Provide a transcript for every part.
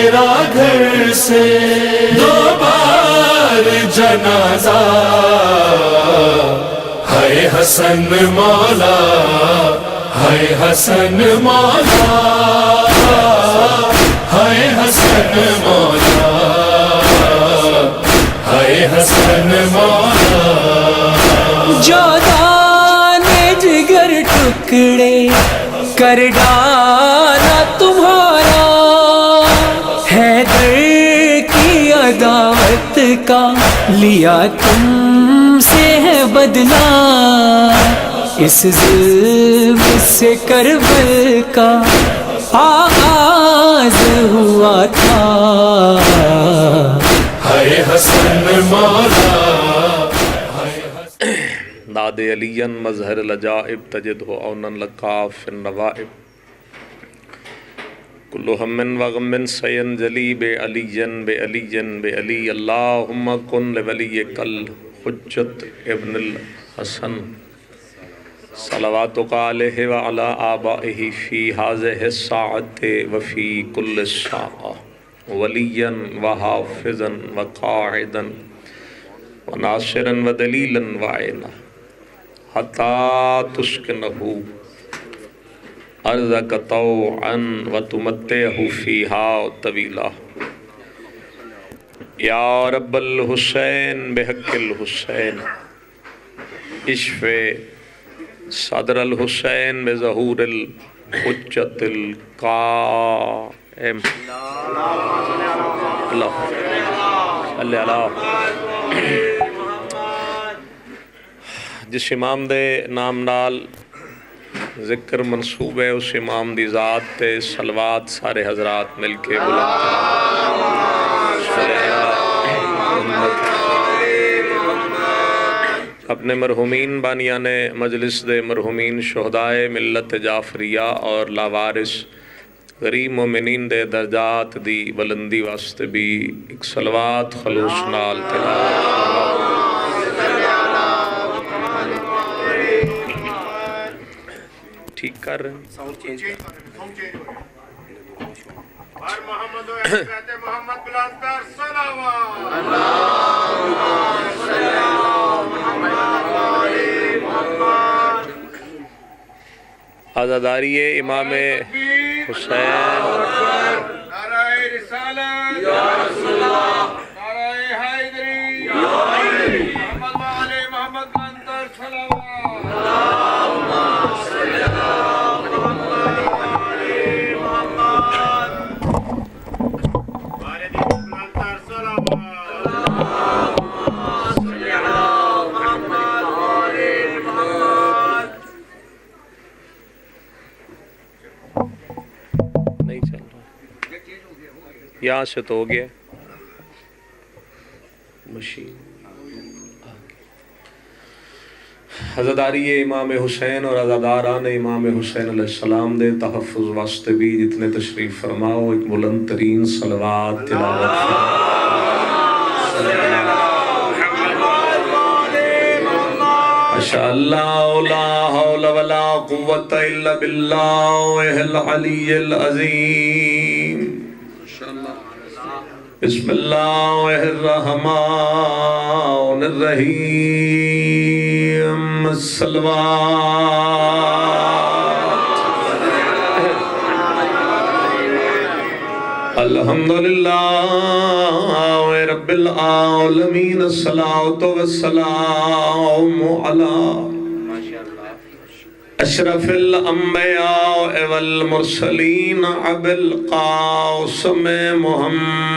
تیرا گھر سے 2 بار جنازہ، ہے حسن مولا، ہے حسن مولا، ہے حسن مولا، ہے حسن مولا۔ جو دانے جگر ٹکڑے کر ڈالا تمہارا، حیدر کی عداوت کا لیا تم سے ہے بدلہ، اس ظلم سے کربل کا آغاز ہوا تھا، ہے حسن مولا۔ ناد علی مظہر العجائب تجدہ اونا لکا فی النوائب، کل ہم و غم سینجلی بعلی بعلی بعلی، اللہم کن لولیک الحجت ابن الحسن صلواتک علیہ وعلی آبائہ فی ہذہ الساعۃ وفی کل ساعہ، ولیا وحافظا وقاعدا وناصرا ودلیلا وعینا، حتی تسکنہ ارضک طوعا وتمتعہ فیہا طویلا، یا رب الحسین بحق الحسین اشفِ صدر الحسین بظہور الحجت القائم۔ اللہ صلی اللہ۔ جس امام دے نام نال ذکر منصوب ہے، اس امام دی ذات تے صلوات سارے حضرات مل کے بلند اپنے مرحومین بانیان مجلس دے مرحومین شہدائے ملت جعفریہ اور لاوارث غریب مومنین دے درجات دی بلندی واسطے بھی ایک صلوات خلوص نال تلاوت۔ ٹھیک کر رہے ہیں؟ محمد و حضرت محمد بلند کر صلوات۔ عزاداری امام حسین، نعرہ رسالت یا رسول اللہ، نعرہ حیدری یا حیدری، محمد و علی محمد بلند کر صلوات۔ اللہم صلی علی محمد و علی محمد، والد بلند کر صلوات۔ اللہم صلی علی محمد و علی محمد۔ نہیں چل رہا، یہاں سے تو ہو گیا مشین۔ عزاداری امام حسین اور عزاداران امام حسین علیہ السلام دے تحفظ واسطے بھی جتنے تشریف فرماؤ ایک بلند ترین صلوات تلاوت ماشاء اللہ، لا حول ولا قوت الا باللہ العلی العظیم۔ بسم اللہ الرحمن الرحیم، صلوات۔ الحمدللہ رب العالمین، الصلاۃ والسلام علی اشرف الانبیاء والمرسلین ابی القاسم محمد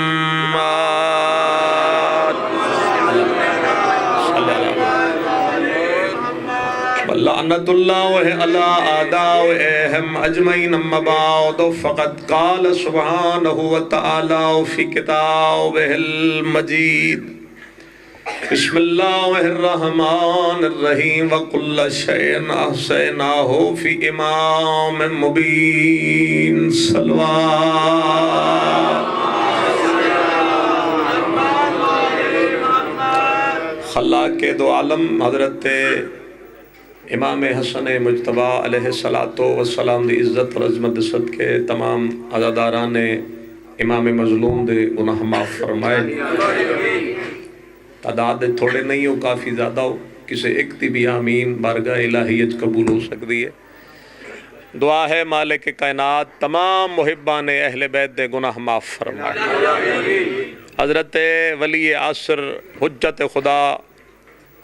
لعنت اللہ علی اعدائہم اجمعین، اما بعد فقد قال سبحانہ وتعالی فی کتابہ المجید، بسم اللہ الرحمن الرحیم، وَكُلَّ شَيْءٍ أَحْصَيْنَاهُ فِي إِمَامٍ مُبِينٍ، صلوات۔ خلاق دو عالم حضرت امام حسن مجتبیٰ علیہ الصلوۃ والسلام دی عزت اور عظمت صدقے تمام عزاداران امام مظلوم دے گناہ معاف فرمائے. تعداد تھوڑے نہیں ہو کافی زیادہ ہو کسے ایک تی بھی آمین بارگاہ الہیت قبول ہو سکتی ہے. دعا ہے مالک کائنات تمام محبان اہل بیت دے گناہ معاف فرمائے. حضرت ولی عصر حجت خدا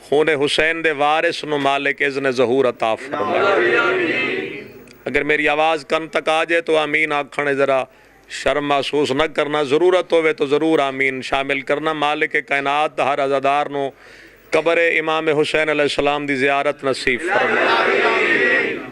خون حسین دے وارث نو مالک اذن ظہور عطا فرمائے. اگر میری آواز کن تک آ جائے تو آمین آکھنے ذرا شرم محسوس نہ کرنا، ضرورت ہوئے تو ضرور آمین شامل کرنا. مالک کائنات ہر عزادار نو قبر امام حسین علیہ السلام دی زیارت نصیب فرمائے.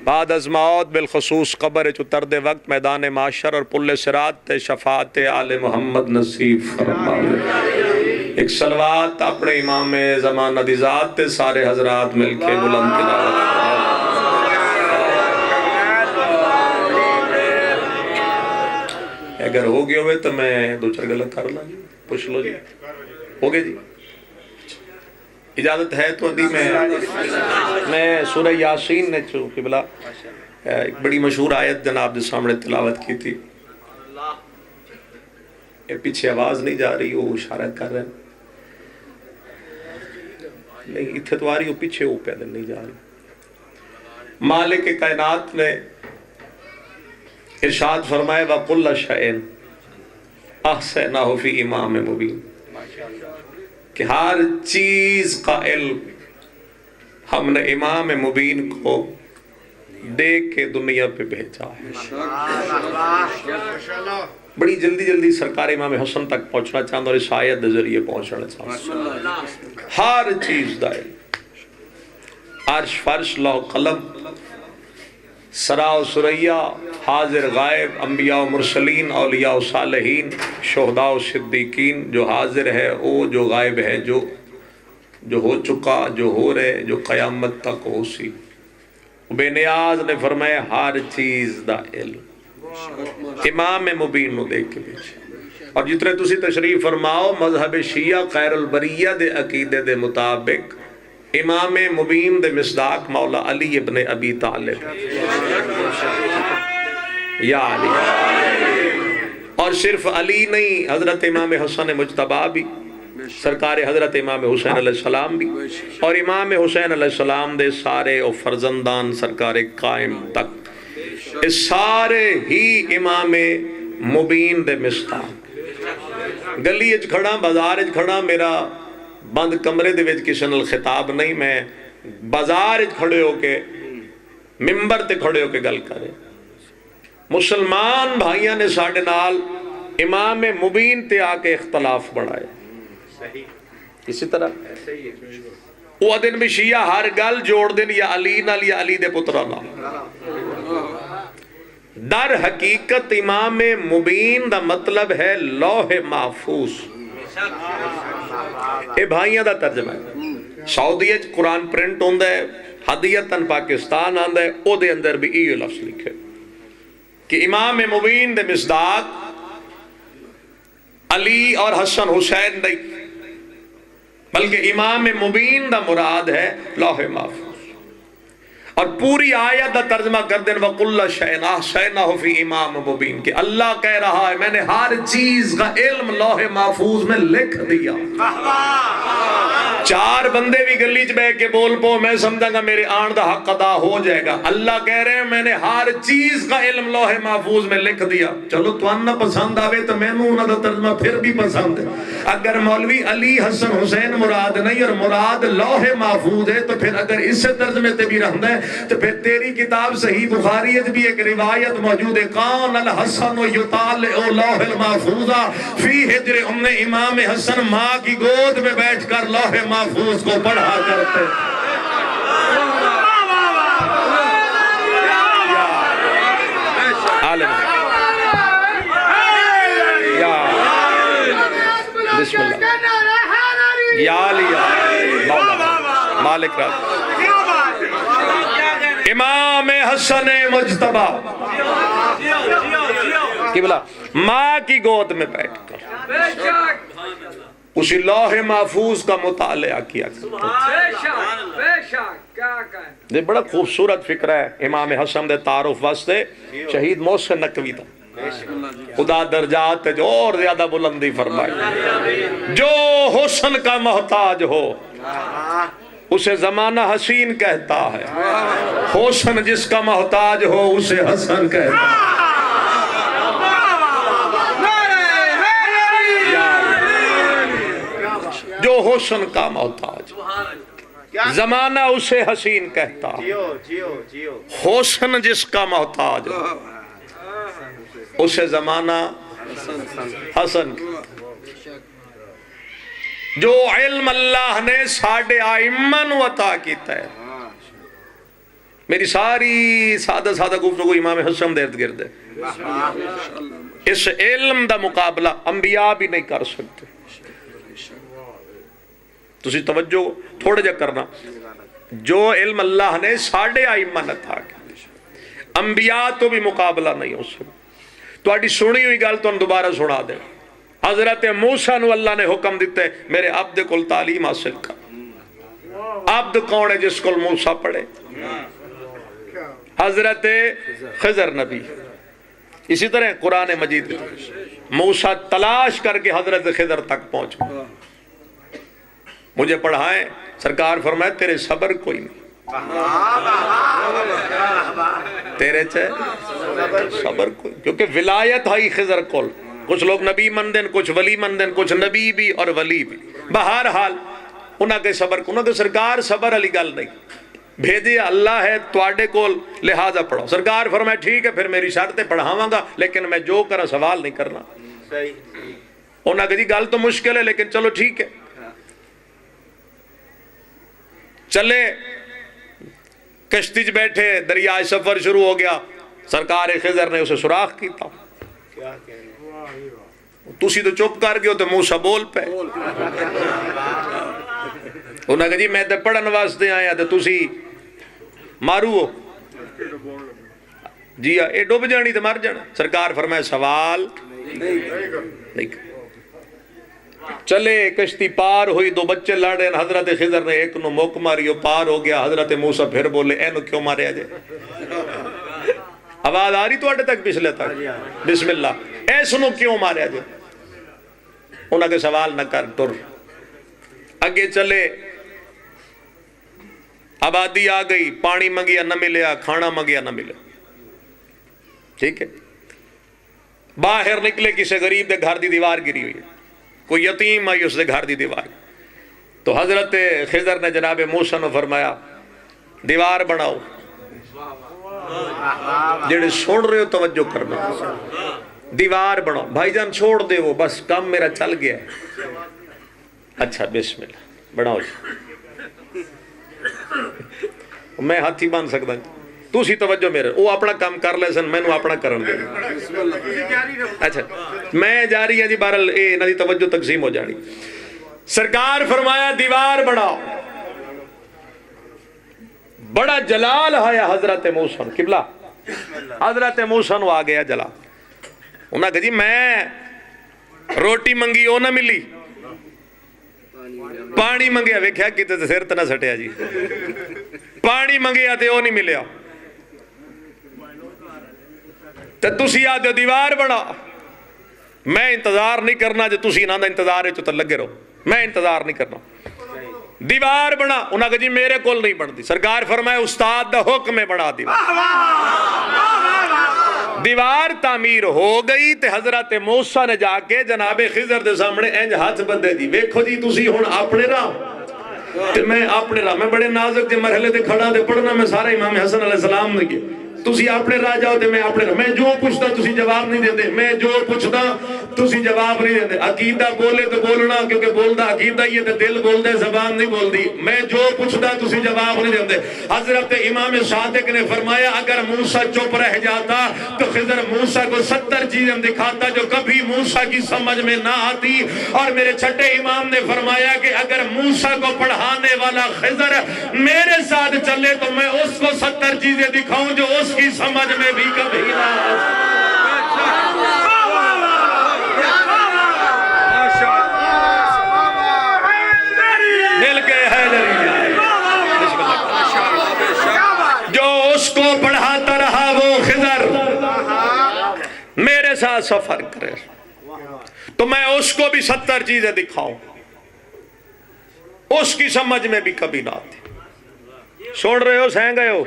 بعد از موت بالخصوص قبر چترد وقت میدان معاشر اور پل صراط تے شفاعت آل محمد نصیب فرمائے. ایک صلوات اپنے امام زمانہ دی ذات تے سارے حضرات مل کے بلند تلاوت فرمائے. اگر ہو گئے ہوئے تو میں دو چار گلہ کر لیں جی، پوچھ لو جی. ہو گئے جی؟ اجازت ہے تو ابھی میں سورہ یاسین نے چونکہ بلا ایک بڑی مشہور آیت جناب دے سامنے تلاوت کی تھی. یہ پیچھے آواز نہیں جا رہی، وہ اشارہ کر رہے ہیں. نہیں اتھے تو آ رہی ہو، پیچھے وہ پیدل نہیں جا رہی. مالک کائنات نے ارشاد فرمائے وَقُلَّ شَيْءٍ أَحْصَيْنَاهُ فِي إِمَامٍ مُبِينٍ کہ ہر چیز کا علم ہم نے امام مبین کو دے کے دنیا پہ بھیجا ہے. بڑی جلدی جلدی سرکار امام حسن تک پہنچنا چاہتا اور اس آیت دے ذریعے پہنچنا چاہتا. ہر چیز دا علم، عرش فرش لوح قلم سرا و سریا حاضر غائب انبیاء و مرسلین اولیاء و صالحین شہداء و صدیقین، جو حاضر ہے وہ جو غائب ہے، جو ہو چکا، جو ہو رہے، جو قیامت تک ہو سی. بے نیاز نے فرمایا ہر چیز دا علم امام مبین نو دیکھ کے بیچے. اور جتنے تسی تشریف فرماؤ مذہب شیعہ خیر البریہ دے عقیدے دے مطابق امام مبین دے مصداق مولا علی ابن ابی طالب یا علی. اور صرف علی نہیں، حضرت امام حسن مجتبیٰ بھی، سرکار حضرت امام حسین علیہ السلام بھی، اور امام حسین علیہ السلام دے سارے اور فرزندان سرکار قائم تک، اس سارے ہی امام مبین دے مصداق. گلی اچ کھڑا، بازار اچ کھڑا، میرا بند کمرے دے وچ کسی نال خطاب نہیں، میں بازار اچ کھڑے ہو کے ممبر تے کھڑے ہو کے گل کرے. مسلمان بھائیاں نے ساڑھے نال امام مبین تے آ کے اختلاف بڑھائے. اسی طرح وہ دن بھی شیعہ ہر گل جوڑ دن یا علی نال یا علی دے پترہ نال. در حقیقت امام مبین دا مطلب ہے لوح محفوظ. اے بھائیاں دا ترجمہ ہے. سعودیہ قرآن پرنٹ ہوندہ ہے، ہدیتاً پاکستان آندہ ہے، او دے اندر بھی یہ لفظ لکھے کہ امام مبین دے مصداق علی اور حسن حسین نہیں، بلکہ امام مبین دا مراد ہے لوح محفوظ. اور پوری آیت دا ترجمہ کر دیں وَقُلَّ شَيْءٍ أَحْصَيْنَاهُ فِي إِمَامٍ مُبِينٍ کہ اللہ کہہ رہا ہے میں نے ہر چیز کا علم لوح محفوظ میں لکھ دیا. چار بندے بھی گلی چ بیٹھ کے بول پو میں سمجھا گا میرے آن دا حق ادا ہو جائے گا. اللہ کہہ رہے ہیں میں نے ہر چیز کا علم لوح محفوظ میں لکھ دیا. چلو تو نہ پسند آوے تو میں نوں دا ترجمہ پھر بھی پسند ہے. اگر مولوی علی حسن حسین مراد نہیں اور مراد لوح محفوظ ہے تو پھر اگر اس سے ترجمے تے بھی رہندا ہے تو پھر تیری کتاب صحیح بخاری بھی ایک روایت موجود ہے کان الحسن یطالع لوح المحفوظ فی حجر ام امام حسن، ماں کی گود میں بیٹھ کر لوح محفوظ کو پڑھا کرتے. بسم اللہ یا علی مالک رات امام حسن مجتبیٰ قبلہ ماں کی گود میں بیٹھ کر اسی لوح محفوظ کا مطالعہ کیا یہ بڑا خوبصورت فکر ہے. امام حسن دے تعارف واسطے شہید محسن نقوی تھا خدا درجات جو اور زیادہ بلندی فرمائے. جو حسن کا محتاج ہو اسے زمانہ حسین کہتا ہے، حسن جس کا محتاج ہو اسے حسن کہتا ہے. جو حسن کا محتاج، زمانہ اسے حسین کہتا ہے، حسن جس کا محتاج اسے زمانہ حسن. جو علم اللہ نے ساڑھے آئمہ نو عطا کیتا ہے. میری ساری سادہ سادہ گفتگو امام حسن دے ارد گرد ہے. اس علم دا مقابلہ انبیاء بھی نہیں کر سکتے. تسی توجہ تھوڑا جا کرنا. جو علم اللہ نے ساڑھے آئمہ نے تھا، انبیاء تو بھی مقابلہ نہیں ہو سکتا. تو آڑی سنی ہوئی گال تو ہم دوبارہ سنا دیں. حضرت موسیٰ نو اللہ نے حکم دیتے میرے عبد کل تعلیم حاصل کر. عبد کون ہے جس کل موسیٰ پڑھے؟ حضرت خضر نبی. اسی طرح قرآن مجید موسیٰ تلاش کر کے حضرت خضر تک پہنچ گئے. مجھے پڑھائیں، سرکار فرمائے تیرے صبر کوئی نہیں، تیرے صبر کوئی، کیونکہ ولایت ہے خضر کول. کچھ لوگ نبی مندن، کچھ ولی مندن، کچھ نبی بھی اور ولی بھی. بہرحال انہاں کے صبر کو، انہاں کے سرکار صبر علی گل نہیں بھیجے اللہ ہے تواڈے کول لہذا پڑھو. سرکار فرمائے ٹھیک ہے پھر میری شرطیں پڑھاواں گا لیکن میں جو کرا سوال نہیں کرنا. انہاں کہ جی گل تو مشکل ہے لیکن چلو ٹھیک ہے. چلے کشتی چ بیٹھے، دریائے سفر شروع ہو گیا. سرکار خضر نے اسے سوراخ کیتا. تسی تو چپ کر گئے ہو تو موسیٰ بول پے. انہاں کہا جی میں تے پڑھن واسطے آیا تے تسی مارو ہو. جی اے ڈوب جانی تے مر جانا. سرکار فرمائے سوال نہیں. چلے کشتی پار ہوئی، دو بچے لڑ رہے ہیں. حضرت خضر نے ایک نو موک ماری، وہ پار ہو گیا. حضرت موسیٰ پھر بولے اے نو کیوں مارے آجے؟ آواز آ رہی تو اڈے تک پچھلے تک؟ بسم اللہ. ایس نو کیوں مارے آجے؟ انہاں کے سوال نہ کر ٹر. اگے چلے، آبادی آ گئی، پانی منگیا نہ ملیا، کھانا منگیا نہ ملیا. ٹھیک ہے، باہر نکلے کسی غریب دے گھر دی دیوار گری ہوئی ہے، کوئی یتیم آئی اس دے گھر دی دیوار. تو حضرت خضر نے جناب موسیٰ نے فرمایا دیوار بناؤ. جڑے سن رہے ہو توجہ کرنا، دیوار بناؤ. بھائی جان چھوڑ دے وہ، بس کام میرا چل گیا ہے. اچھا بسم اللہ بناؤ. میں ہاتھی بان سکتا ہوں، تو سی توجہ میرے. وہ اپنا کام کر لے سن، میں نو اپنا کرن دے. اچھا میں جاری ہے جی. بہرحال اے انہاں دی توجہ تقسیم ہو جانی. سرکار فرمایا دیوار بناؤ. بڑا جلال ہے حضرت موسیٰ قبلہ. حضرت موسیٰ نو آ گیا جلال. انہاں کہا جی میں روٹی منگی او نہ ملی، پانی منگیا ویکھیا کتے تے سر تے نہ سٹیا جی. پانی منگیا تے او نہیں ملیا. تے تسی آدھے دیوار بنا. میں انتظار نہیں کرنا جو تسی انہاں دا انتظار ہے تو لگے رہو. میں انتظار نہیں کرنا. دیوار بنا. انہاں کہا جی میرے کول نہیں بنتی. سرکار فرمائے استاد دا حکم ہے بنا دیوار. دیوار تعمیر ہو گئی تے حضرت موسیٰ نے جا کے جناب خضر دے سامنے انج ہاتھ بندے دی. ویکھو جی تسی ہن اپنے راہ تے میں اپنے راہ. میں بڑے نازک دے مرحلے تے کھڑا تے پڑھنا میں سارا امام حسن علیہ السلام نے کیا. تسی اپنے راہ جاؤ تے میں اپنے راہ. میں جو پوچھتا تسی جواب نہیں دیندے. میں جو پوچھتا تسی جواب نہیں دیندے. عقیدہ بولے تو بولنا کیونکہ بولدا عقیدہ ہی ہے تے دل بولدا ہے زبان نہیں بولدی. میں جو پوچھتا تسی جواب نہیں دیندے. حضرت امام صادق نے فرمایا اگر موسیٰ چپ رہ جاتا تو خضر موسیٰ کو 70 چیزیں دکھاتا جو کبھی موسیٰ کی سمجھ میں نہ آتی. اور میرے چھٹے امام نے فرمایا کہ اگر موسیٰ کو پڑھانے والا خضر میرے ساتھ چلے تو میں اس کو 70 چیزیں دکھاؤں جو اس کی سمجھ میں بھی کبھی نہ مل کے ہے جو اس کو پڑھاتا رہا وہ خضر میرے ذرا سا فرق کرے تو میں اس کو بھی 70 چیزیں دکھاؤں، اس کی سمجھ میں بھی کبھی نہ آتی. سن رہے ہو؟ سہیں گئے ہو؟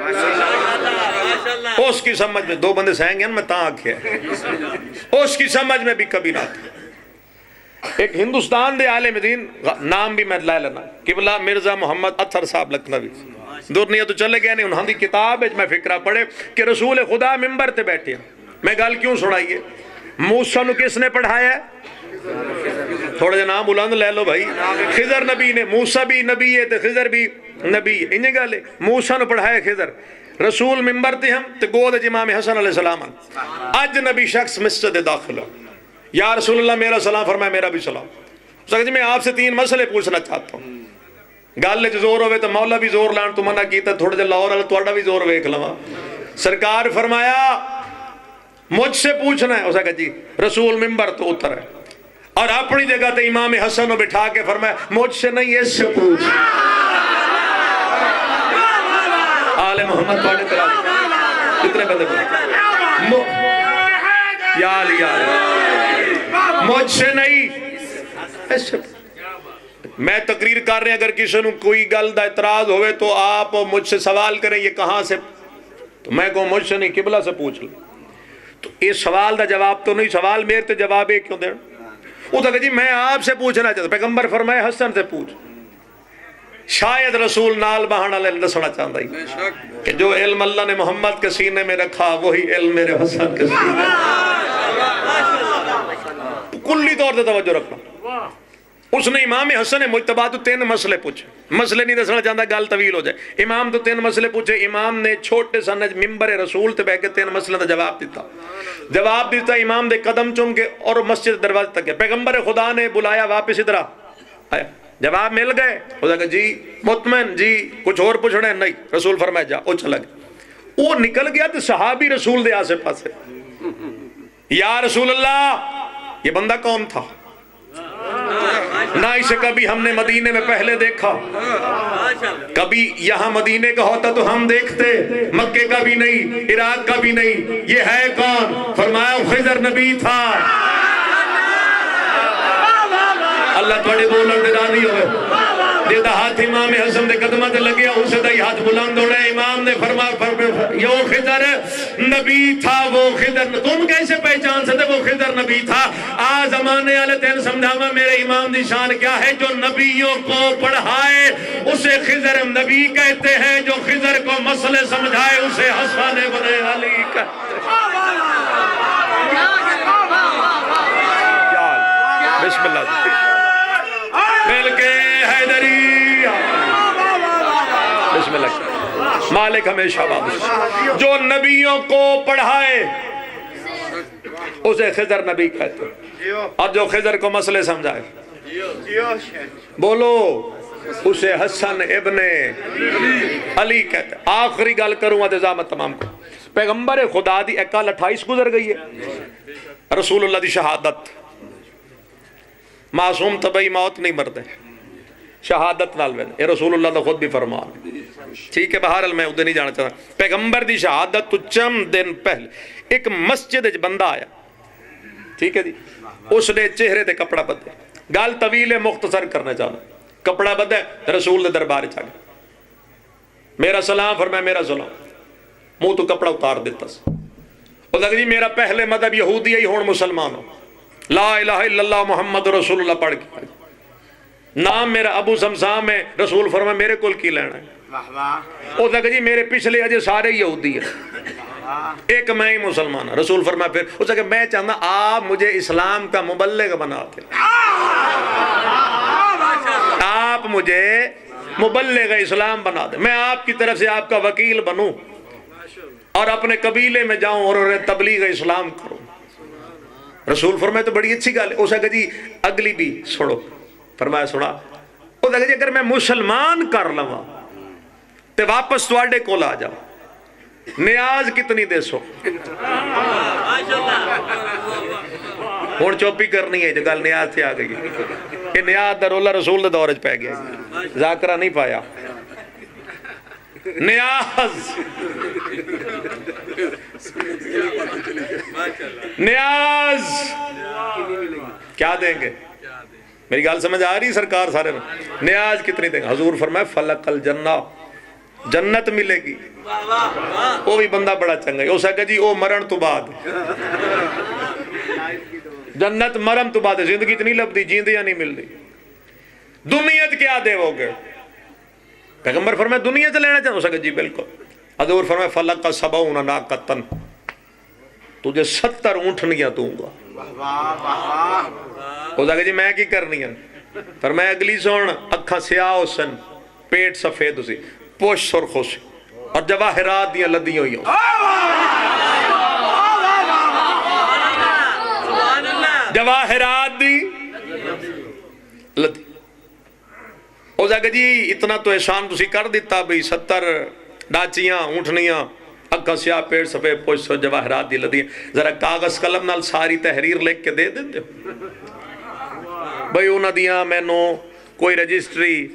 اس کی سمجھ میں 2 بندے سہیں گے نا، میں تاں آکھیا اس کی سمجھ میں بھی کبھی نہ آتی. ایک ہندوستان دے عالم دین، نام بھی میں لے لینا، قبلہ مرزا محمد اطہر صاحب لکھنوی، دنیا تو چلے گیا نہیں، انہوں دی کتاب ہے میں فکرہ پڑھے کہ رسول خدا ممبر تے بیٹھے ہیں. میں گل کیوں سنائیے؟ موسیٰ نو کس نے پڑھایا ہے؟ تھوڑے جے نام بلند لے لو بھائی. خضر نبی نے. موسیٰ بھی نبی ہے تے خضر بھی نبی ہے. انہیں گالے موسیٰ نو پڑھایا خضر. رسول ممبر تے ہم تے گود امام حسن علیہ السلام. اج نبی شخص مسجد داخل ہو، یا رسول اللہ میرا سلام فرمایا، میرا بھی سلام. جی میں آپ سے 3 مسئلے پوچھنا چاہتا ہوں. گل جو زور ہوئے تو مولا بھی زور لان تو منع کیتا، تھوڑے جے لاہور والا تھوڑا بھی زور ویکھ لواں. سرکار فرمایا مجھ سے پوچھنا ہے. اس نے کہا جی. رسول ممبر تو اتر ہے اور اپنی جگہ تے امام حسن کو بٹھا کے فرمایا مجھ سے نہیں اس سے پوچھ. آل محمد پڑھنے تیرا کتنے بندے پڑھنے یا علی یا علی. مجھ سے نہیں اس سے. میں تقریر کر رہے ہیں، اگر کسی نے کوئی گل دا اعتراض ہوئے تو آپ مجھ سے سوال کریں یہ کہاں سے، تو میں کہوں مجھ سے نہیں قبلہ سے پوچھ لیں. تو اس سوال دا جواب تو نہیں، سوال میرے تے جواب ایک کیوں دینا. وہ تو کہ جی میں آپ سے پوچھنا چاہتا، پیغمبر فرمائے حسن سے پوچھ. شاید رسول نال بہانا لے دسنا چاہتا ہی کہ جو علم اللہ نے محمد کے سینے میں رکھا وہی علم میرے حسن کے سینے میں. کلی طور سے توجہ رکھنا. اس نے امام حسن مجتبی تو 3 مسئلے پوچھے. مسئلے نہیں دسنا چاہتا، گل طویل ہو جائے. امام تو 3 مسئلے پوچھے. امام نے چھوٹے سنج ممبر رسول تے بیٹھ کے 3 مسئلے کا جواب دیتا. امام دے قدم چوم کے اور مسجد دروازے تک گیا. پیغمبر خدا نے بلایا واپس ادھر آیا. جواب مل گئے؟ خدا کہ جی مطمئن جی کچھ اور پوچھنا ہے؟ نہیں. رسول فرمایا جا. وہ چلا گیا. وہ نکل گیا تو صحابی رسول دے آسے پاسے، یا رسول اللہ یہ بندہ کون تھا؟ نہ اسے کبھی ہم نے مدینے میں پہلے دیکھا، کبھی یہاں مدینے کا ہوتا تو ہم دیکھتے، مکے کا بھی نہیں، عراق کا بھی نہیں. یہ ہے کون؟ فرمایا خضر نبی تھا. اللہ تھوڑے بولن دے راضی ہوئے. جیتا ہاتھ امام حسن دے قدمہ تے لگیا اسے دا ہاتھ بلند ہونا. امام نے فرمایا یہ خضر نبی تھا. وہ خضر تم کیسے پہچان سکتے وہ خضر نبی تھا؟ آج زمانے والے تین سمجھاوا میرے امام دی شان کیا ہے. جو نبیوں کو پڑھائے اسے خضر نبی کہتے ہیں، جو خضر کو مسئلے سمجھائے اسے حسن ابن علی کہتے ہیں. بسم اللہ مل کے حیدری. بسم اللہ. مالک ہمیشہ بابس. جو نبیوں کو پڑھائے اسے خضر نبی کہتے ہیں، اور جو خضر کو مسئلے سمجھائے بولو اسے حسن ابن علی کہتے ہیں. آخری گل کروں گا نظامت تمام کو. پیغمبر خدا دی 21 گزر گئی ہے. رسول اللہ دی شہادت، معصوم طبعی موت نہیں مردے، شہادت نال میں یہ رسول اللہ نے خود بھی فرمان. ٹھیک ہے بہرحال میں ادھر نہیں جانا چاہتا. پیغمبر دی شہادت تو چند دن پہلے ایک مسجد بندہ آیا، ٹھیک ہے جی. اس نے چہرے تے کپڑا بدے. گل طویل مختصر کرنا چاہتا. کپڑا بدے رسول دے دربار چاہ گیا. میرا سلام فرمایا میرا سلام. منہ تو کپڑا اتار دیتا. وہ لگ جی میرا پہلے مذہب یہودی ہے ہون مسلمان ہو، لا الہ الا اللہ محمد رسول اللہ پڑھ کے. نام میرا ابو سمسام ہے. رسول فرمایا میرے کول کی لینا ہے؟ وہ لگ جی میرے پچھلے اجے سارے یہودی ہیں، ایک میں ہی مسلمان ہوں. رسول فرمایا پھر اس کہ میں چاہتا آپ مجھے اسلام کا مبلغ بناتے، آپ مجھے مبلغ اسلام بنا دیں، میں آپ کی طرف سے آپ کا وکیل بنوں اور اپنے قبیلے میں جاؤں اور انہیں تبلیغ اسلام کروں. رسول فرمایا تو بڑی اچھی گل ہے. اسے کہ جی اگلی بھی سنو. فرمایا سنا. وہ کہ جی اگر میں مسلمان کر لواں تے واپس تواڈے کول آ جاؤ، نیاز کتنی دے سو؟ ہن چوپی کرنی ہے جو گل نیاز سے آ گئی. یہ نیاز دا رولا رسول دے دور وچ پی گیا، ذاکرہ نہیں پایا. نیاز نیاز کیا دیں گے؟ میری گال سمجھ آ رہی سرکار سارے میں؟ نیاز کتنی دیں گے؟ حضور فرمائے فلق الجنہ، جنت ملے گی. وہ بھی بندہ بڑا چنگا ہے، اس آگے جی وہ مرن تو بعد جنت مرن تو بعد، زندگی اتنی لبدی جیندیاں نہیں مل رہی. دنیات کیا دے وہ گے؟ پیغمبر فرمائے دنیا سے لینا چاہتا، اس آگے جی بالکل. حضور فرمائے فلق سبعون ناقتن، تجھے 70 اونٹنیاں دوں گا. اس آگے جی میں کی کرنی ہے؟ فرمائے اگلی سون اکھاں سیاہ ہو سن، پیٹ سفید ہو سی، پوش سرخ ہو سی، اور جواہرات دیاں لدی ہوئی ہوں. جواہرات دی لدی. اس آگے جی اتنا تو احسان تسی کر دیتا بھئی 70 ڈاچیاں اونٹنیاں اکھاں سیاہ پیٹ سفید پوش سرخ جواہرات دی لدی، ذرا کاغذ قلم نال ساری تحریر لکھ کے دے دیتے ہو بھئی انہاں دیاں میں نو کوئی رجسٹری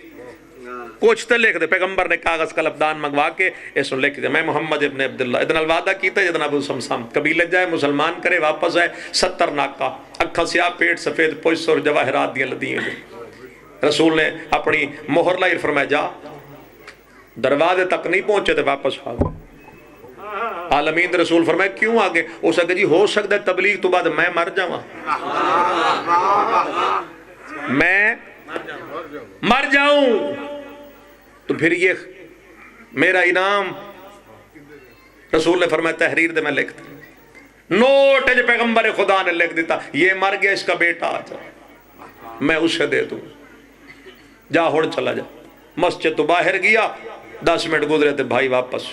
کچھ تو لکھ دے. پیغمبر نے کاغذ قلم دان منگوا کے اس نے لکھ دیا میں محمد ابن عبداللہ اتنا وعدہ کیتا ہے جتنا ابو سمسام قبیلہ جائے مسلمان کرے واپس آئے 70 ناکہ اکھاں سیاہ پیٹ سفید پوش سرخ جواہرات دیاں لدی ہیں. رسول نے اپنی مہر لائی، فرمایا جا، دروازے تک نہیں پہنچے تو واپس آ گئے. عالمین رسول فرمایا کیوں آگے؟ اس آگے جی ہو سکتا ہے تبلیغ تو بعد میں مر جاواں، میں مر جاؤں تو پھر یہ میرا انعام. رسول نے فرمایا تحریر دے میں لکھ دے. نوٹ جو پیغمبر خدا نے لکھ دیتا یہ مر گیا اس کا بیٹا آجا میں اسے دے دوں، جا ہوڑ چلا جا. مسجد تو باہر گیا 10 منٹ گزرے تھے بھائی واپس.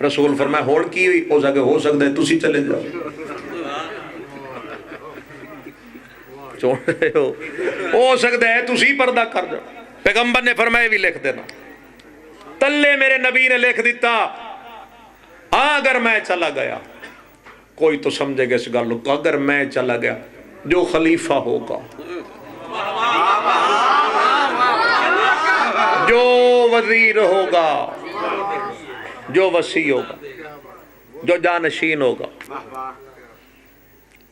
رسول فرمایا ہوڑ کی ہوئی؟ ہو سکے ہو سکتا ہے تسی چلے جاؤ. چھوڑ رہے ہو سکتا ہے تسی پردہ کر جاؤ. پیغمبر نے فرمایا بھی لکھ دینا. تلے میرے نبی نے لکھ دیتا اگر میں چلا گیا، کوئی تو سمجھے گا اس گل کو، اگر میں چلا گیا جو خلیفہ ہوگا، جو وزیر ہوگا، جو وسیع ہوگا، جو جانشین ہوگا،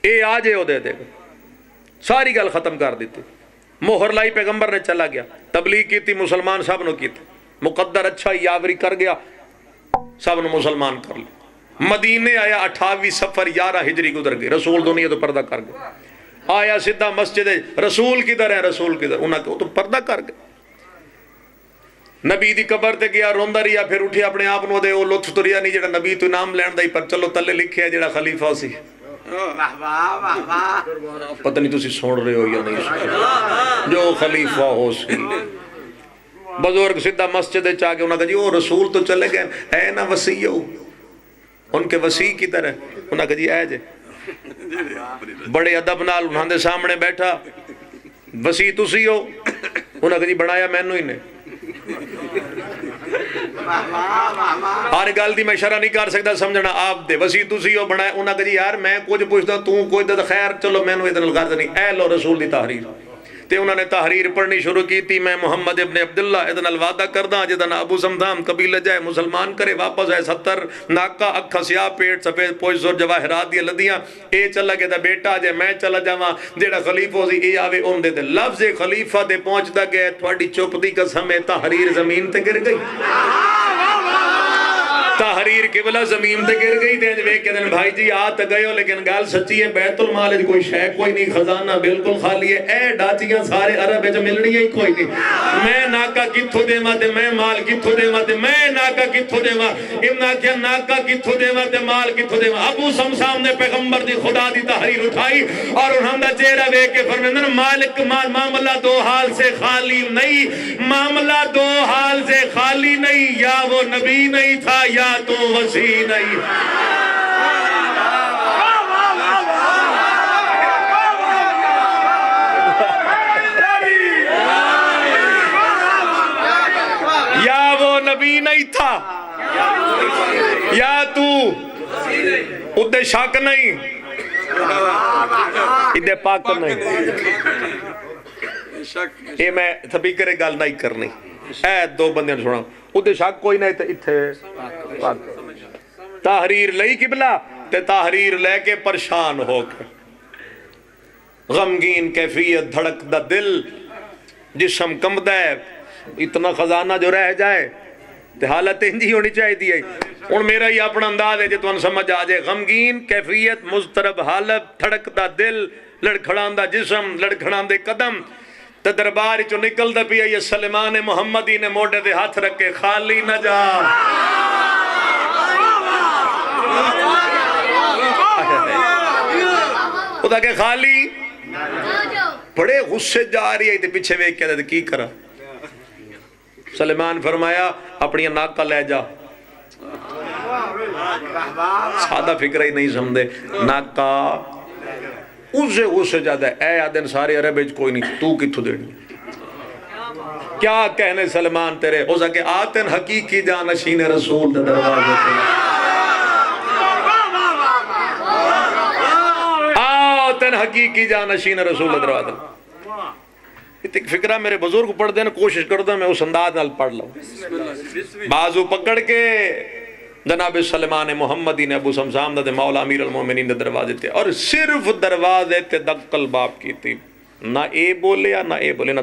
اے آجے ہو دے دے گا. ساری گل ختم کر دیتی. مہر لائی پیغمبر نے چلا گیا، تبلیغ کی تھی مسلمان سب نو کی تھی. مقدر اچھا یاوری کر گیا، سب نو مسلمان کر لیا. مدینے آیا 28 صفر 11 ہجری گزر گئی. رسول دنیا تو پردہ کر گیا. آیا سیدھا مسجد رسول کدھر ہے؟ رسول کدھر؟ انہاں تو پردہ کر گئے. نبی دی قبر تے گیا روندا رہیا، پھر اٹھیا اپنے آپ نو دے او لطف تو رہیا نہیں جڑا نبی تو نام لین دا ہی، پر چلو تلے لکھیا جڑا خلیفہ سی. پتہ نہیں تسی سن رہے ہو یا نہیں، جو خلیفہ ہو سی. بزرگ سیدھا مسجد چاہ کے انہاں کہا جی وہ رسول تو چلے گئے، اے نا وسیع ہو، ان کے وسیع کی طرح. انہاں کہا جی اے جے بڑے ادب نال انہاں دے سامنے بیٹھا، وسیع تسی ہو؟ انہاں کہا جی بنایا مینوں ہی نے. ہر گل دی میں شرح نہیں کر سکتا سمجھنا آپ دے. وسیع تسی ہو بنایا. انہاں کہا جی یار میں کچھ پوچھدا تو کوئی دا خیر چلو مینوں ادھر غرض نہیں. اے لو رسول دی تحریر. تے انہوں نے تحریر پڑھنی شروع کی تھی میں محمد ابن عبداللہ ادن الوعدہ کردہ جدن ابو سمدام قبیلہ جائے مسلمان کرے واپس آئے 70 ناکہ اکھا سیاہ پیٹ سفید پوش سرخ جواہرات دی لدیاں. اے چلا گیا تا بیٹا جے میں چلا جاواں جیڑا خلیفہ سی اے آوے ان دے. لفظ خلیفہ دے پہنچدا گیا تھوڑی چپ دی قسم ہے تحریر زمین تے گر گئی. تحریر قبلہ زمین تے گر گئی. تے ویکھ کے دن بھائی جی آت گئے ہو لیکن گل سچی ہے بیت المال وچ کوئی شے کوئی نہیں، خزانہ بالکل خالی ہے. اے ڈاچیاں سارے عرب وچ ملنی ہی کوئی نہیں. میں ناکا کتھوں دیواں تے میں مال کتھوں دیواں تے میں ناکا کتھوں دیواں. انہاں کہ ناکا کتھوں دیواں تے مال کتھوں دیواں. ابو سمسام نے پیغمبر دی خدا دی تحریر اٹھائی اور انہاں دا چہرہ ویکھ کے فرمایا مالک معاملہ دو حال سے خالی نہیں، معاملہ دو حال سے خالی نہیں، یا وہ نبی نہیں تھا یا تو وسیع نہیں. یا وہ نبی نہیں تھا یا تو ادھے شک نہیں ادھے پاک نہیں. یہ میں تھبی کرے گل نہیں کرنی. اے دو بندے سنا ادھے شک کوئی نہیں تے اتھے تحریر لئی قبلہ تے تحریر لے کے پریشان ہو کے غمگین کیفیت دھڑک دا دل جسم کمدا ہے اتنا خزانہ جو رہ جائے تے حالت انجی ہونی چاہیے دی ہے اور میرا ہی اپنا انداز ہے جو تمہیں سمجھ آ جائے غمگین کیفیت مضطرب حالت دھڑک دا دل لڑکھڑان دا جسم لڑکھڑان دے قدم تے دربار چو نکل دا پیا یہ سلمان محمدی نے موڑے دے ہاتھ رکھ کے خالی نہ جا خدا کہ خالی بڑے غصے جا رہی ہے تے پیچھے ویک کیا دے کی کرا سلیمان فرمایا اپنی ناکہ لے جا سادہ فکرہ ہی نہیں سمدے ناکہ اسے غصے جاتا ہے اے آدن سارے عرب اچ کوئی نہیں تو کتھو دینی کیا کہنے سلمان تیرے ہو سکے آتن حقیقی جانشین رسول دے دروازے تھے آتن حقیقی جانشین رسول دے دروازے ایک فکرہ میرے بزرگ پڑھ دینا کوشش کرتا میں اس انداز نال پڑھ لوں بازو پکڑ کے جناب سلمان محمدی نے ابو سمسام دے مولا امیر المومنین دے دروازے تھے اور صرف دروازے تے دقل باپ کی تھی نہ اے بولے نہ اے بولے نہ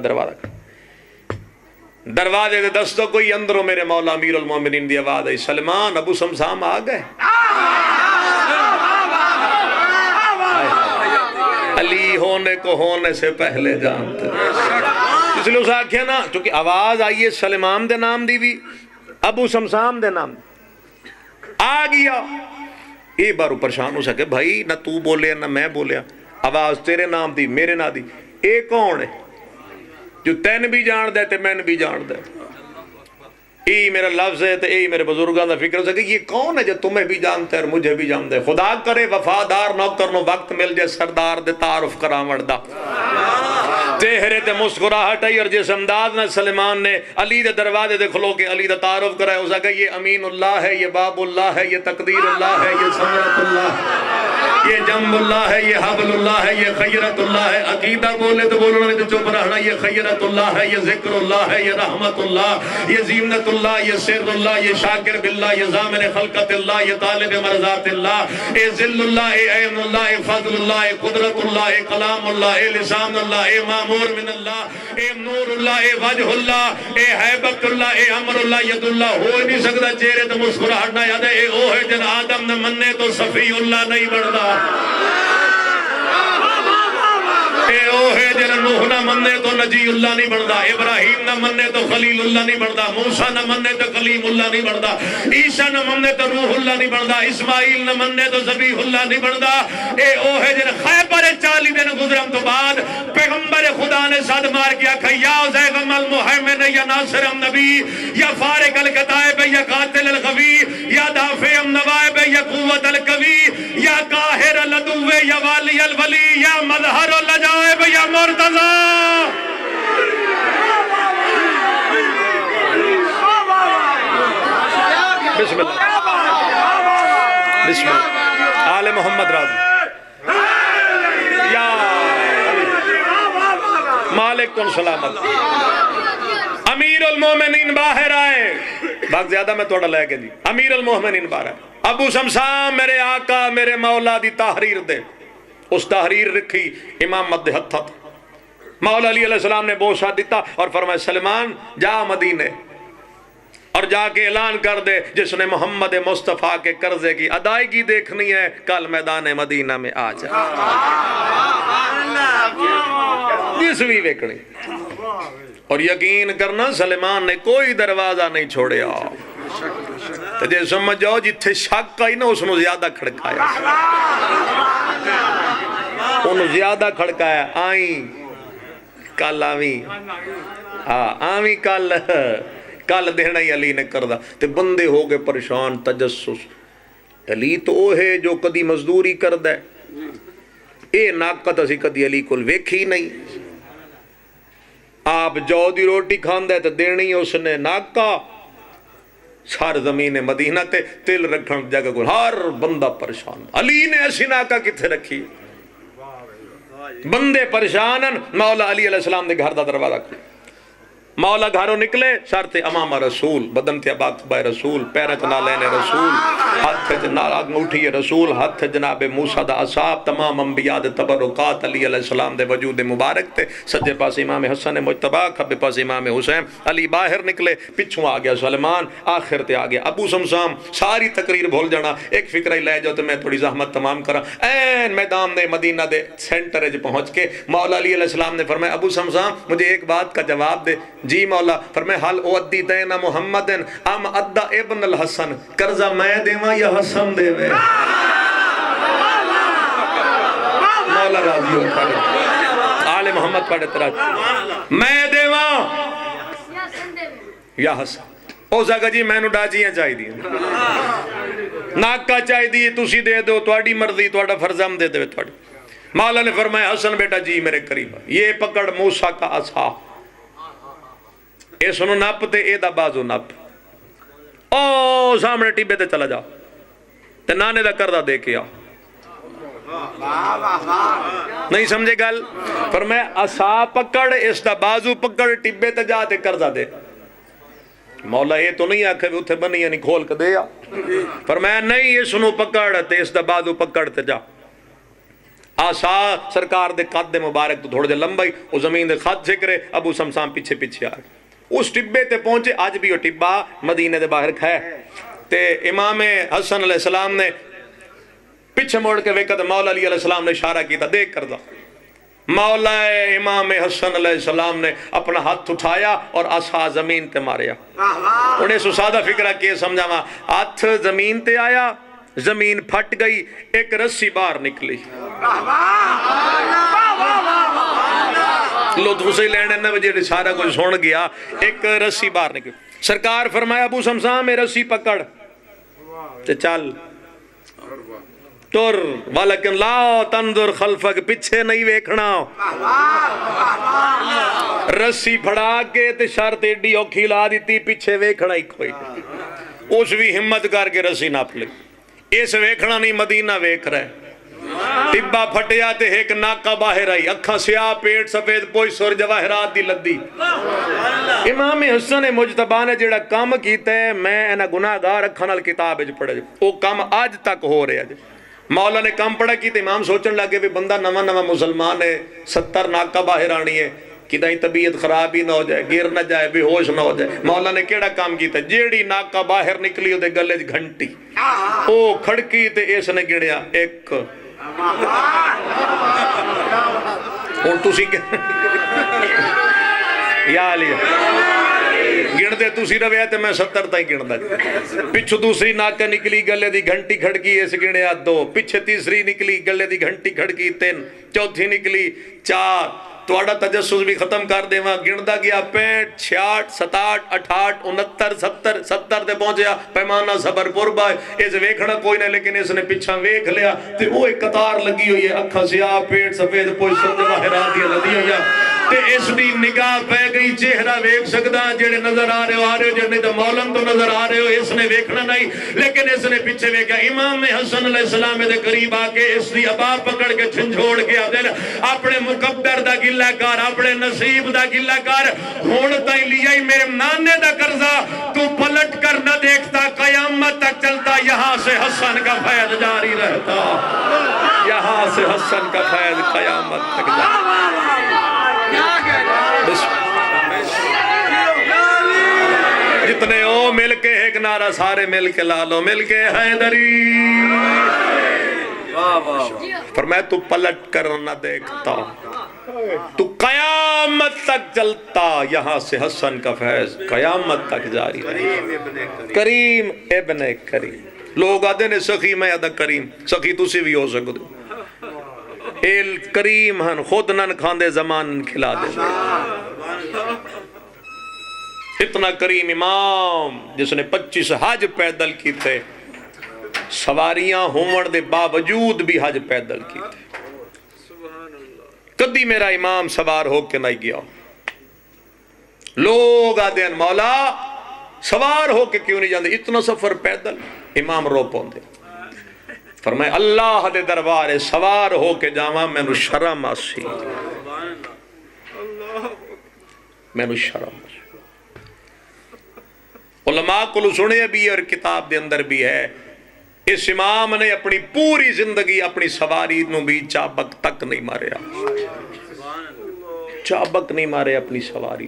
دروازے دے دستوں کوئی اندروں میرے مولا امیر المومنین دی آواز ہے سلمان ابو سمسام آ گئے علی ہونے کو ہونے سے پہلے جانتے اس لیے اسے آکھیا نا چونکہ آواز آئیے سلمان دے نام دی بھی ابو سمسام دے نام آ گیا یہ بارو پریشان ہو سکے بھائی نہ تو بولے نہ میں بولیا آواز تیرے نام دی میرے نام دی اے کون ہے جو تین بھی جان دے تے میں بھی جان دے یہی میرا لفظ ہے تے یہی میرے بزرگان دا فکر ہو سکے یہ کون ہے جو تمہیں بھی جانتے اور مجھے بھی جانتے خدا کرے وفادار نوکر نو وقت مل جائے سردار دے تعارف کرا مردہ چہرے تے مسکراہٹ ہے اور جس انداز میں سلیمان نے علی دے دروازے دے کھلو کے علی دا تعارف کرائے ہو سکے یہ امین اللہ ہے یہ باب اللہ ہے یہ تقدیر اللہ ہے یہ سمرت اللہ یہ جنب اللہ ہے یہ حبل اللہ ہے یہ خیرت اللہ ہے عقیدہ بولے تو بولنا نہیں تو چپ رہنا یہ خیرت اللہ ہے یہ ذکر اللہ ہے یہ رحمت اللہ یہ زینت اللہ یہ سر اللہ یہ شاکر باللہ یہ زامن خلقت اللہ یہ طالب مرضات اللہ اے ذل اللہ اے عین اللہ اے فضل اللہ اے قدرت اللہ اے کلام اللہ اے لسان اللہ اے مامور من اللہ اے نور اللہ اے وجہ اللہ اے حیبت اللہ اے امر اللہ ید اللہ ہو نہیں سکتا چہرے تو مسکراہٹنا یاد ہے اے او ہے جن آدم نہ مننے تو صفی اللہ نہیں بڑھتا اے او ہے جن نوح نہ مننے تو نجی اللہ نہیں بڑھتا ابراہیم نہ مننے تو خلیل اللہ نہیں بڑھتا موسیٰ نہ مننے تو کلیم اللہ نہیں بڑھتا عیسیٰ نہ مننے تو روح اللہ نہیں بڑھتا اسماعیل نہ مننے تو ذبیح اللہ نہیں بڑھتا اے او ہے جن خیبر 40 دن گزرم تو بعد پیغمبر خدا نے صد مار کیا کہ یا زیغم المحیمن یا ناصر النبی یا فارق القطائب یا قاتل الغوی یا دافع النوائب یا قوت القوی یا قاہر العدو یا والی الولی یا مظہر العجائب یا مرتضی بسم اللہ بسم اللہ آل محمد راضی یا مالک کن سلامت امیر المومنین باہر آئے وقت زیادہ میں توڑا لے کے جی امیر المومنین باہر آئے ابو سمسام میرے آقا میرے مولا دی تحریر دے اس تحریر رکھی امام مد ہتھا تھا مولا علیہ السلام نے بوسہ دیتا اور فرمایا سلمان جا مدینے اور جا کے اعلان کر دے جس نے محمد مصطفیٰ کے قرضے کی ادائیگی دیکھنی ہے کل میدان مدینہ میں آ جائے جس بھی ویکڑی اور یقین کرنا سلیمان نے کوئی دروازہ نہیں چھوڑے آؤ تو جے سمجھ جاؤ جتھے شک آئی نا اس نے زیادہ کھڑکایا انہوں زیادہ کھڑکایا آئیں کل آویں آویں کل دینا ہی علی نے کردہ تے بندے ہو گئے پریشان تجسس علی تو وہ ہے جو کدی مزدوری کردہ ہے اے ناقت اسی کدی علی کو ویکھی نہیں آپ جو دی روٹی کھاندہ ہے تو دینی اس نے ناقہ سار زمین مدینہ تے تل رکھن جگہ کو ہر بندہ پریشان علی نے ایسی ناقہ کتھے رکھی بندے پریشانن مولا علی علیہ السلام نے گھر دا دروازہ کھلی مولا گھروں نکلے سر تے امام رسول بدن تے باق بائے رسول پیرت نالین رسول ہاتھ انگوٹھی رسول ہاتھ جناب موسیٰ دا اصحاب تمام انبیاء دے تبرکات علی علیہ السلام دے وجود مبارک تے سجے پاس امام حسن مجتبی کھبے پاس امام حسین علی باہر نکلے پچھوں آ گیا سلمان آخر تے آ گیا ابو سمسام ساری تقریر بھول جانا ایک فکرہ ہی لے جاؤ تو میں تھوڑی زحمت تمام کرا این میدان دے مدینہ دے سینٹر جو پہنچ کے مولا علی علیہ السلام نے فرمایا ابو سمسام مجھے ایک بات کا جواب دے جی مولا فرمایا حل اودی دین محمد ام ادہ ابن الحسن قرضہ میں دیواں یا حسن دے وے مولا راضی ہو پڑھے آل محمد پڑھے ترہ میں دیواں یا حسن او زاگا جی میں نو ڈاچیاں چاہی دی ناکا چاہی دی تُسی دے دو توڑی مرضی توڑا فرزم دے دے توڑی مولا نے فرمایا حسن بیٹا جی میرے قریب یہ پکڑ موسیٰ کا عصا اے سنو نپ تے اے دا بازو نپ او سامنے ٹیبے تے چلا جا تے نانے دا کردہ دے کے آ نہیں سمجھے گل فرمایا عصا پکڑ اس دا بازو پکڑ ٹیبے تے جا تے کردہ دے مولا یہ تو نہیں آکھے بھی اتھے بنی یعنی کھول کے دے آ فرمایا نہیں یہ سنو پکڑ تے اس دا بازو پکڑ تے جا آسا سرکار دے قد دے مبارک تو تھوڑے دے لمبائی وہ زمین دے خط چھکرے ابو سمسام پیچھے پیچھے آئے اس ٹبے تے پہنچے آج بھی وہ ٹبا مدینے دے باہر کھائے تے امام حسن علیہ السلام نے پیچھے موڑ کے ویکت مولا علیہ السلام نے اشارہ کیتا دیکھ کر دا مولا امام حسن علیہ السلام نے اپنا ہاتھ اٹھایا اور عصا زمین تے ماریا انہیں سو سادہ فکرہ کیے سمجھا ماں ہاتھ زمین تے آیا زمین پھٹ گئی ایک رسی باہر نکلی لطف سے لینے نے وجہ سارا کچھ سن گیا ایک رسی باہر نکلی سرکار فرمایا ابو سمسام میں رسی پکڑ تے چل تر ولیکن لا تنظر خلفک پیچھے نہیں ویکھنا رسی پھڑا کے تے شرط ایڈی اوکھی لا دیتی پیچھے ویکھنا ہی کوئی اس بھی ہمت کر کے رسی ناپ لے اس ویکھنا نہیں مدینہ ویکھ رہے ٹبا پھٹیا تے ایک ناکا باہر آئی اکھاں سیاہ پیٹ سفید پوئی سور جواہرات دی لدی امام حسن مجتبی نے جڑا کام کیتا ہے میں اینا گناہگار اکھاں نال کتاب وچ پڑھے وہ کام آج تک ہو رہا ہے مولا نے کام پڑھا کی تے امام سوچن لگے بھی بندہ نواں نواں مسلمان ہے 70 ناکا باہر آنی ہے کدائیں طبیعت خراب ہی نہ ہو جائے گر نہ جائے بے ہوش نہ ہو جائے مولا نے کیڑا کام کیتا جیڑی ناکا باہر نکلی ہو دے گلے گھنٹی او کھڑکی تے اس نے گڑیا ایک اور تُسی یا علی گن دے تُسی رویا تے میں 70 تائیں گن دا پچھو دوسری ناکا نکلی گلے دی گھنٹی کھڑکی اس گنیا 2 پیچھے تیسری نکلی گلے دی گھنٹی کھڑکی 3 چوتھی نکلی 4 توڑا تجسس بھی ختم کر دے وہاں گندا گیا 65 66 67 68 69 70 70 دے پہنچیا پیمانہ صبر پربا اس ویکھنا کوئی نہیں لیکن اس نے پچھا ویکھ لیا تے وہ ایک قطار لگی ہوئی ہے اکھا سیاہ پیٹ سفید پوئی سب ظاہرات دی لدی ہوئی ہے تے اس دی نگاہ پہ گئی چہرہ ویکھ سکدا جڑے نظر آ رہے ہو جڑے تو مولن تو نظر آ رہے ہو اس نے ویکھنا نہیں لیکن اس نے پیچھے ویکھا امام حسن علیہ السلام دے قریب آ کے اس دی ابا پکڑ کے جھنجھوڑ کے آدھے اپنے مقدر دا گلہ کار اپنے نصیب دا گلہ کار ہون تائیں لیا ہی میرے نانے دا قرضہ تو پلٹ کر نہ دیکھتا قیامت تک چلتا یہاں سے حسن کا فیض جاری رہتا یہاں سے حسن کا فیض قیامت تک جاری جتنے او مل کے ایک نعرہ سارے مل کے لالو مل کے حیدری فرمایا تو پلٹ کر نہ دیکھتا تو قیامت تک چلتا یہاں سے حسن کا فیض قیامت تک جاری رہے کریم ابن کریم لوگ آدھے نے سخی میں آدھا کریم سخی تو سی بھی ہو سکتے ایل کریم ہن خود نن کھاندے زمان کھلا دے اتنا کریم امام جس نے 25 حج پیدل کی تھے سواریاں ہون دے باوجود بھی حج پیدل کی تھے کدی میرا امام سوار ہو کے نہیں گیا لوگ آدھے ہیں مولا سوار ہو کے کیوں نہیں جاندے اتنا سفر پیدل امام رو پوندے فرمائے اللہ دے دربارے سوار ہو کے جاواں میں نو شرم آسی میں نو شرم آسی علماء کو سنے بھی ہے اور کتاب دے اندر بھی ہے. اس امام نے اپنی پوری زندگی اپنی سواری نو بھی چابک تک نہیں ماریا. چابک نہیں مارے اپنی سواری.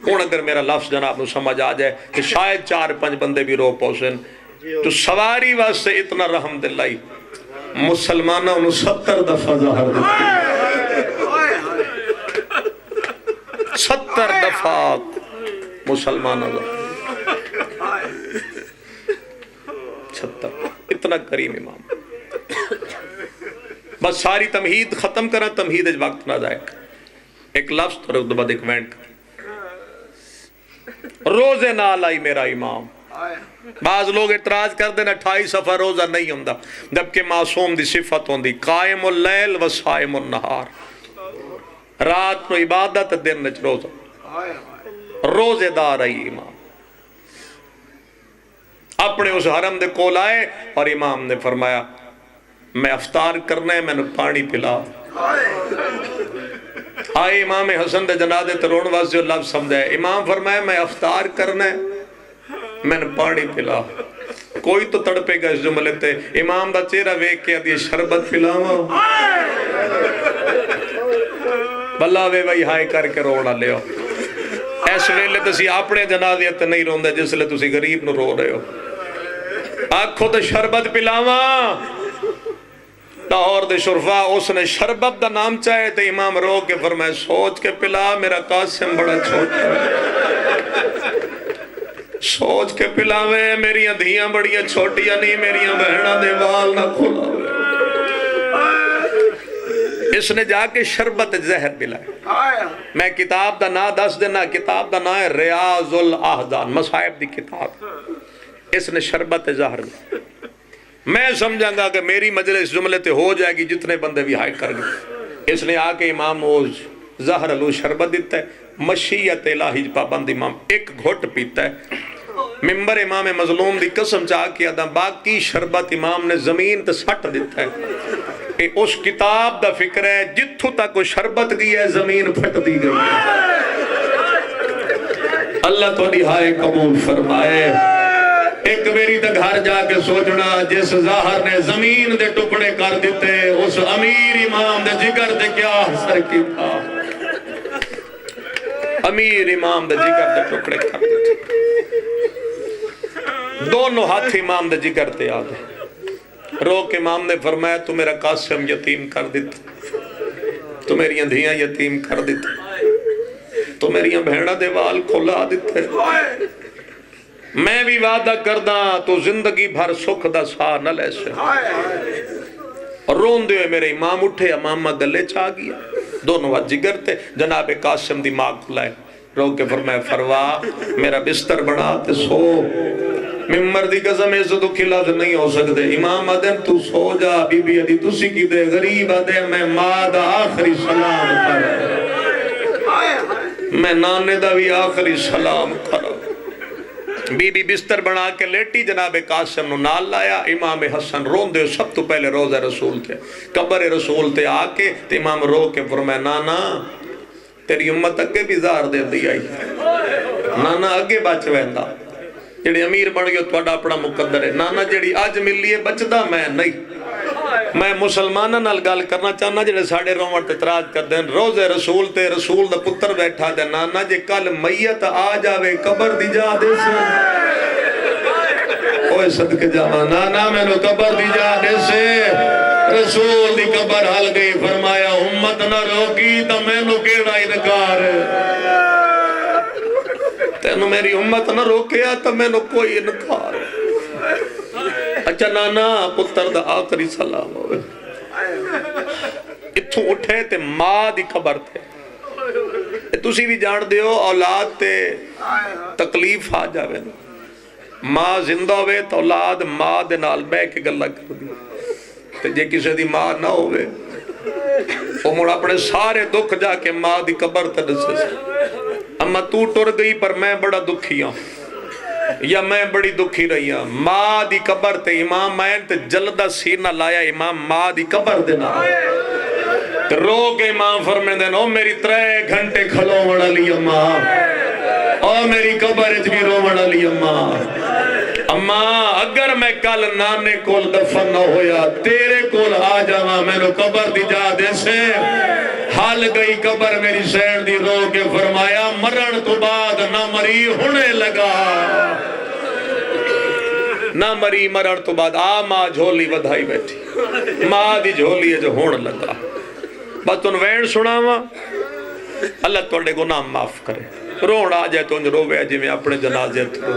ہوں اگر میرا لفظ جناب نو سمجھ آ جائے کہ شاید 4-5 بندے بھی رو پوسن تو سواری واسطے اتنا رحم دلائی مسلمانوں نے 70 دفعہ ظاہر دیتی. 70 دفعہ مسلمانوں نے 70. اتنا کریم امام. بس ساری تمہید ختم کرنا, تمہید وقت نہ جائے. ایک لفظ تو رکھ دو بعد ایک وینٹ. روزے نال آئی میرا امام. بعض لوگ اعتراض کر دینا 28 صفحہ روزہ نہیں ہوندا جبکہ معصوم دی صفت ہوندی قائم اللیل و صائم النہار. رات نو عبادت دن وچ روزہ. روزے دار آئی امام. اپنے اس حرم دے کول آئے اور امام نے فرمایا میں افطار کرنا ہے, میں نے پانی پلا. آئے امام حسن دے جنازے تے رون واسطے لفظ سمجھائے. امام فرمایا میں افطار کرنا ہے, میں نے پانی پلا. کوئی تو تڑپے گا اس جملے تے. امام دا چہرہ ویکھ کے دی شربت پلاواں بلا وے بھائی ہائے کر کے رونا لیو. اس ویلے تسی اپنے جنازے تے نہیں روندے جس لے تسی غریب نو رو رہے ہو. آکھو تے شربت پلاواں. لاہور دے شرفا اس نے شربت دا نام چاہے تے امام رو کے فرمائے سوچ کے پلا میرا قاسم بڑا چھوٹا ہے. سوچ کے پلاوے میری دھیاں بڑیاں چھوٹیاں نہیں, میری بہناں دے وال نہ کھلاوے. اس نے جا کے شربت زہر پلائے. میں کتاب دا نا دس دینا, کتاب دا نا ہے ریاض الاحزان, مصائب دی کتاب. اس نے شربت زہر میں میں سمجھاں گا کہ میری مجلس جملے تے ہو جائے گی جتنے بندے بھی ہائے کر گئے. اس نے آ کے امام زہر الو شربت دیتا ہے. مشیت الہی پابند امام ایک گھٹ پیتا ہے. ممبر امام مظلوم دی قسم چاہ کیا دا باقی شربت امام نے زمین تے سٹ دیتا ہے. اے اس کتاب دا فکر ہے جتھو تک وہ شربت گئی ہے زمین پھٹ دی گئی ہے. اللہ تو ہائے قبول فرمائے. ایک میری دا گھر جا کے سوچنا جس ظاہر نے زمین دے ٹکڑے کر دیتے اس امیر امام دے جگر دے کیا اثر کی تھا. امیر امام دے جگر دے ٹکڑے کر دیتے. دونوں ہاتھ امام دے جگر تے آ گئے. رو کے امام نے فرمایا تو میرا قاسم یتیم کر دیتا, تو میری دھیاں یتیم کر دیتا, تو میری بہناں دے وال کھلا دیتے. میں بھی وعدہ کردہ تو زندگی بھر سکھ دا سا نہ لے سے. اور رون دے میرے امام اٹھے, امامہ گلے چاہ گیا. دونوں وقت جگر تے. جناب قاسم دی ماں کھلائے. رو کے فرمائے فروا میرا بستر بنا تے سو. ممبر دی قسم ایسے تو کھلاف نہیں ہو سکتے. امام آدم تو سو جا, بی بی ادھی تسی کی دے, غریب آدم میں ماں دا آخری سلام کرا, میں نانے دا بھی آخری سلام کرا. بی بی بستر بنا کے لیٹی. جناب قاسم نو نال لایا. امام حسن رون دے سب تو پہلے روزہ رسول تھے, قبر رسول تھے. آ کے تے امام رو کے فرمایا نانا تیری امت اگے بھی زار دے دی آئی, نانا اگے بچ ویندا. جڑے امیر بن گئے تھوڑا اپنا مقدر ہے. نانا جڑی آج ملی ہے بچدا میں نہیں. میں مسلمانہ نال گل کرنا چاہنا جڑے ساڑھے رومن تے اعتراض کر دیں روزے رسول تے رسول دا پتر بیٹھا دے. نانا جے کل میت آ جاوے قبر دی جا دے سے اوہ صدقے جاواں نانا میں نو قبر دی جا دے سے. رسول دی قبر حل گئی. فرمایا امت نہ روکی تو میں نو کیڑا انکار ہے. تینو میری امت نہ روکیا تو میں نو کوئی انکار ہے. اچھا نانا پتر دا آخری سلام ہوئے. اتھوں اٹھے تے ماں دی قبر تے. تسی بھی جان دیو اولاد تے تکلیف آ جاوے. ماں زندہ ہوئے تو اولاد ماں دے نال بے کے گلہ کر دی. تے جے کسی دی ماں نہ ہوئے وہ مڑ اپنے سارے دکھ جا کے ماں دی قبر تے دسے سے. اما تو ٹر گئی پر میں بڑا دکھی ہوں یا میں بڑی دکھی رہی ہوں. ماں دی قبر تے امام میں تے جلدہ سینہ لایا امام ماں دی قبر دینا. رو کے امام فرمین دین او میری 3 گھنٹے کھلو وڑا لیا ماں. اور میری قبر بھی رومن علی اماں اگر میں کل نانے کول دفن نہ ہویا تیرے کول آ جاواں مینوں قبر دی جا دے سے حال گئی قبر میری سین دی رو کے فرمایا مرن تو بعد نہ مری ہونے لگا نہ مری مرن تو بعد آ ماں جھولی ودھائی بیٹھی ماں دی جھولی ہے جو ہون لگا بس تن وین سناواں اللہ توڑے گناہ معاف کرے رون آ جائے تو روے جی میں اپنے جنازے تھرو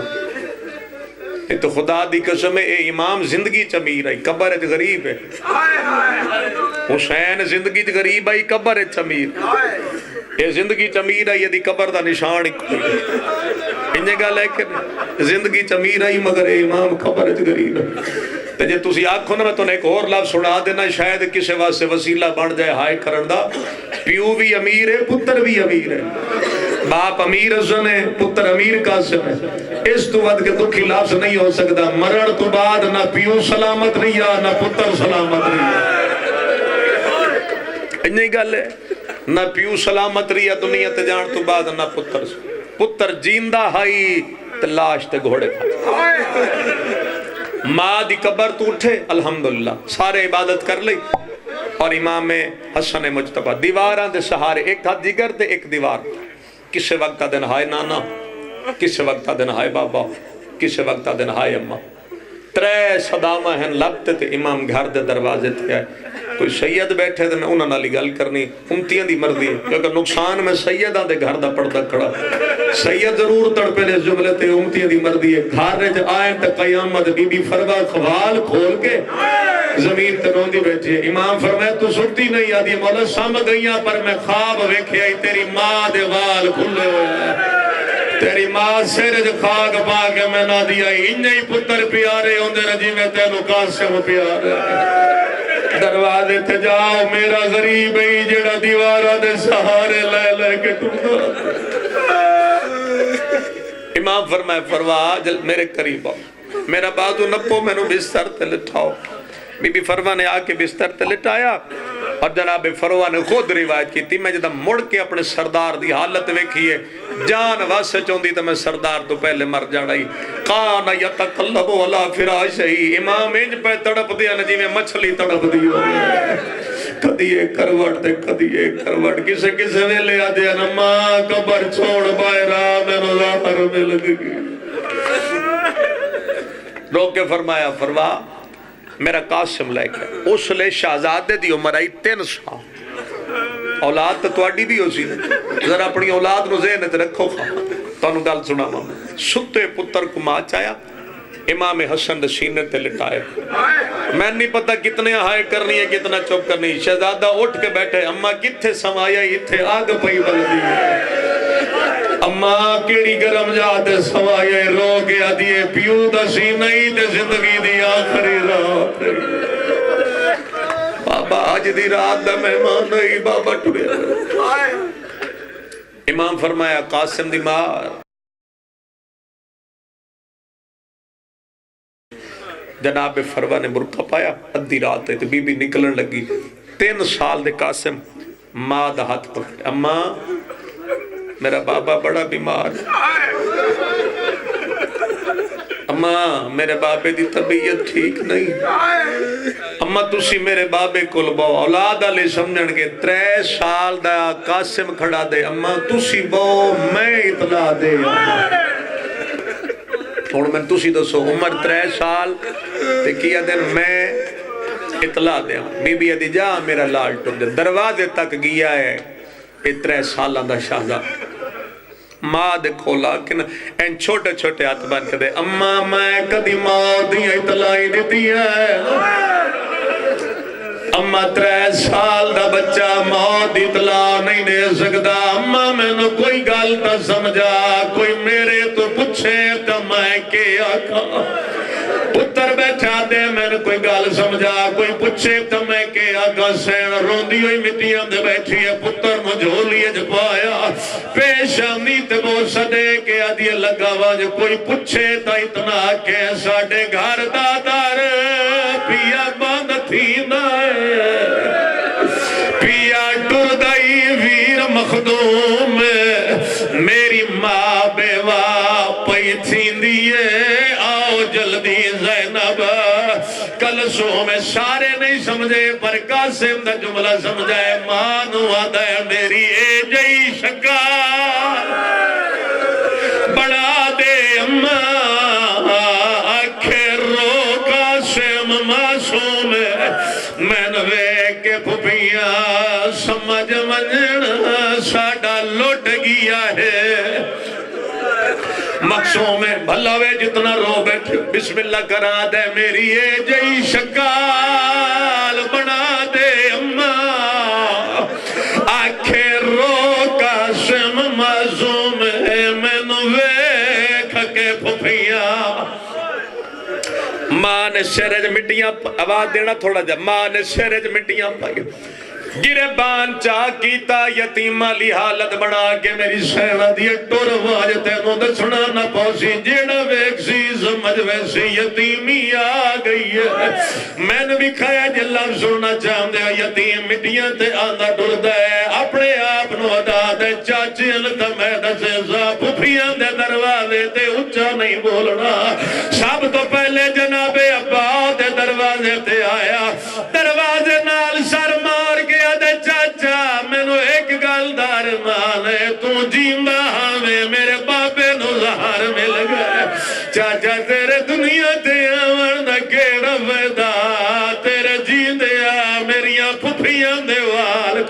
یہ تو خدا دی قسم ہے اے امام زندگی چمیر ہے قبر ہے غریب ہے حسین زندگی غریب ہے قبر ہے چمیر یہ زندگی چمیر ہے یہ دی قبر دا نشان ہی کوئی انجھے گا لیکن زندگی چمیر ہے مگر اے امام قبر ہے غریب ہے تے جے تسی آکھو نا میں تو ایک اور لفظ سنا دینا شاید کسے واسطے وسیلہ بن جائے ہائے کرن دا پیو بھی امیر ہے پتر بھی امیر ہے باپ امیر حسن ہے پتر امیر قاسم ہے اس تو ود کے دکھی لفظ نہیں ہو سکتا مرن تو بعد نہ پیو سلامت رہیا نہ پتر سلامت رہیا انہی گل ہے نہ پیو سلامت رہیا دنیا تے جان تو بعد نہ پتر جیندہ ہائی تے لاش تے گھوڑے ماں دی قبر تو اٹھے الحمدللہ سارے عبادت کر لئی اور امام حسن مجتبہ دیواراں دے سہارے ایک ہاتھ جگر تے ایک دیوار کسے وقتہ دن ہائے نانا کسے وقتہ دن ہائے بابا کسے وقتہ دن ہائے اماں ترے صدامہ ہیں لبتے تھے امام گھر دے دروازے تھے آئے کوئی سید بیٹھے تھے میں انہوں نے گل کرنی امتیاں دی مردی کیونکہ نقصان میں سیدہ دے گھر دا پردہ کھڑا سید ضرور تڑپے لے جملے تے امتیاں دی مردی ہے گھر رہے جا آئیں تے قیامت بی بی فروا خوال کھول کے زمین تنوں دی بیٹھی ہے امام فرمائے تو سکتی نہیں آدھی مولا سام گئیاں پر میں خواب ویکھے آئی تیری ماں دے وال کھلے ہوئے تیری ماں سیرج خاک پا کے میں نہ دیا انہیں پتر پیارے ہوندے رجی میں تینو قاسم پیارے دروازے تے جاؤ میرا غریب ہی جڑا دیوارہ دے سہارے لے لے کے ٹوٹا امام فرمائے فروا جل میرے قریب آؤ میرا بازو نپو میں نو بستر تے لٹھاؤ بی بی فروا نے آ کے بستر تے لٹایا اور جناب فروا نے خود روایت کی تھی میں جدہ مڑ کے اپنے سردار دی حالت ویکھیے جان واسے چوندی تو میں سردار تو پہلے مر جاڑائی قانا یتقلب علی فراشہی امام انج پہ تڑپ دیا نجی میں مچھلی تڑپ دیا کدی ایک کروٹ تے کدی ایک کروٹ کسے کسے ویلے آ دیا نما قبر چھوڑ بائرہ میں نظار میں لگ گئی روک کے فرمایا فروا میرا قاسم لے کے اس لے شہزادے دی عمر آئی 3 سال اولاد تو اڈی بھی ہو سی ذرا اپنی اولاد نو ذہن تے رکھو خواہ تو انہوں گل سنا ماں ستے پتر کو ماں چایا امام حسن دے سینے تے لٹائے میں نہیں پتا کتنے ہائے کرنی ہے کتنا چپ کرنی ہے شہزادہ اٹھ کے بیٹھے اماں کتھے سمایا اتھے آگ پئی بلدی اماں کیڑی گرم جاتے سوائے رو گیا دیئے پیو دا سینہی دے زندگی دی آخری رات بابا آج دی رات دا مہمان نہیں بابا ٹوڑے امام فرمایا قاسم دی مار جناب فروا نے برکہ پایا ادھی رات ہے تو بی بی نکلن لگی 3 سال دے قاسم ماں دا ہاتھ پکڑے اماں میرا بابا بڑا بیمار اماں میرے بابے دی طبیعت ٹھیک نہیں اماں تسی میرے بابے کول بو اولاد علی سمجھن کے 3 سال دا قاسم کھڑا دے اماں تسی بو میں اطلاع دے اور میں تسی دسو عمر 3 سال تے کیا دن میں اطلاع دے بی بی ادی جا میرا لال ٹر دے دروازے تک گیا ہے 3 سالہ دا شہزہ ماں دے کھولا کن این چھوٹے چھوٹے ہاتھ بن کے دے اماں میں کدی ماں دیا اطلاعی دیتی ہے اماں 3 سال دا بچہ ماں دی اطلاع نہیں دے سکتا اماں میں نو کوئی گل تا سمجھا کوئی میرے تو پوچھے تا میں کے آکھا پتر بیٹھا دے میں نے کوئی گال سمجھا کوئی پچھے تو میں کہ آگا سین روندی ہوئی مٹیاں دے بیٹھی ہے پتر مجھولیے جپایا پیشانی تے بو سدے کہ آدھی لگا واج کوئی پچھے تا اتنا کہ ساڑے گھر دادار پیا باندھ تھی نائے پیا ٹردائی ویر مخدوم میری ماں میں سارے نہیں سمجھے پر قاسم دا جملہ سمجھائے ماں نو آدھا ہے میری اے جئی شکار بڑا دے اماں آکھر رو قاسم معصوم میں نوے کے پھپیاں سمجھ منجن ساڑا لوٹ گیا ہے مقصوم ہے بھلا وے جتنا رو بیٹھ بسم اللہ کرا دے میری اے جئی شکال بنا دے اماں آکھر رو قاسم معصوم ہے میں نوے کھکے پھپیاں ماں نے شہرج مٹیاں آواز دینا تھوڑا جا ماں نے شہرج مٹیاں پائی گربان چاہ کیتا یتیمہ لی حالت بنا کے میری سینہ دیئے ٹور واجتے نو دسنا نہ پوسی جیڑا ویکسی سمجھ ویسی یتیمی آگئی ہے میں نے بھی کھایا جلہ سننا چاہم دے یتیم مٹیاں تے آندہ ڈر دے اپنے آپ نو ادا دے چاچی انتا میں دسے سا پھپیاں دے دروازے تے اچھا نہیں بولنا سب تو پہلے جناب ابا دے دروازے تے آیا دروازے نال سر مار کے دے چاچا میں نو ایک گالدار مانے تو جیندہ ہمیں میرے بابے نو زہار مل گئے چاچا تیرے دنیا تے آوردہ کے رفدہ تیرے جیندیا میریاں پھپیاں دے وال